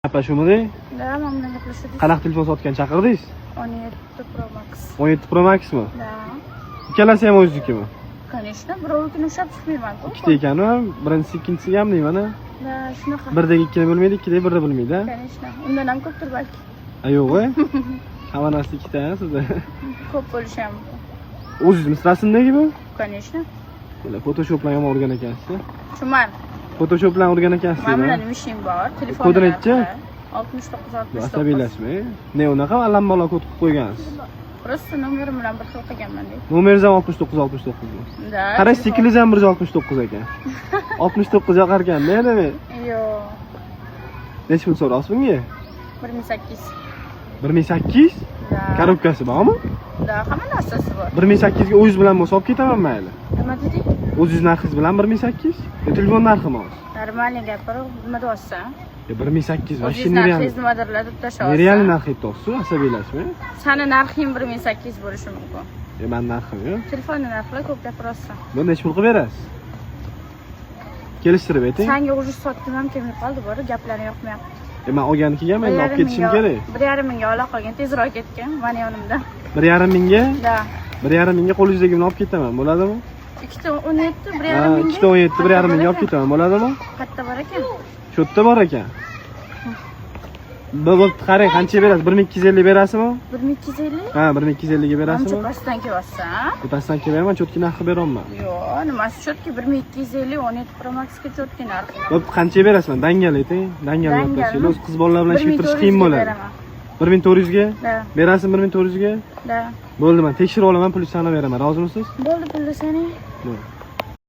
Apa shumidi? Da, men bilan gaplashdik. Qanaqa telefon sotgan chaqirdingiz? 17 Pro Max. 17 Pro Maxmi? Da. Ikkalasi ham o'znikimi? Конечно, birovnikini ushlab chiqmayman-ku. Ikkita ekan-ku, birinchisi ikkinchisi ham deyman-a. Da, shunaqa. Birdagi ikkini bilmaydi, ikkidagi birni bilmaydi-a. Конечно. Undan ham ko'pdir balki. Yo'q-a. Hamma narsa ikkita sizda. Ko'p bo'lishi ham mumkin. O'zingiz rasmdagi bu? Конечно. Mana Photoshop bilan ham o'rgan ekansiz. Shuman. Photoshop bilan o'rgan ekansiz. Men bilan nima ishing bor? Telefon. Kodi nechi? 69. Asabiylashmi? Ne unaqa allambalo kod qilib qo'ygansiz? Просто nomerim bilan bir xil qilganman-da. Nomeringiz ham 69 mi? Da. Qarang, siklingiz ham 169 ekan. 69 yoqar ekan-da, demak. Yo'q. Necha pul so'raysiz bunga? 1800. 1800? Da. Korobkasi bormi? Da, hamma narsasi bor. 1800 ga o'zingiz bilan bo'lsa olib ketaman mayli. Nima deding? O'zingiz narxingiz bilan 1800? Telefon narximi hozir? Normalniy gapirib, nima deyapsan? 1800 O'zingiz mashina narxingiz nimadirlar deb tashlab. Real narx aytyapsiz, asabiylashmi? Sani narxing 1800 bo'lishi mumkin. Men narxim-ku. Telefonni narxlar ko'p gapiryapsan. Buni necha pul qilib berasiz? Kelishtirib ayting. Senga уже sotdim ham kelmay qoldi, bor, gaplari yoqmayapti. Men olganiga ham endi olib ketishim kerak. 1,5 mingga ola qolgan, tezroq ketgan, mana yonimda. 1,5 mingga? Da. 1,5 mingga qo'lingizdagini olib ketaman, bo'ladimi? Ikkita 17, 1,5 mingga. Ikkita 17, 1,5 mingga olib ketaman, bo'ladimi? Katta bor ekan. Shu yerda bor ekan. Bo'pti, qarang, qancha berasiz? 1250 berasizmi? 1250? Ha, 1250 ga berasizmi? Ancha pastdan kelyapsan. Tepasidan kelmayman, cho'tki narxi berolman. Yo'q, nimasi cho'tki 1250, 17 Pro Max ga cho'tki narxi. Bo'pti, qancha berasizman? Dangal ayting. Dangal gaplashing. O'z qiz bolalar bilan ish bitirish qiyin bo'ladi. 1400 ga? Da. Berasizmi 1400 ga? Da. Bo'ldi, men tekshirib olaman, pulni sanab beraman. Rozimisiz? Bo'ldi, pulni sani. Bo'ldi.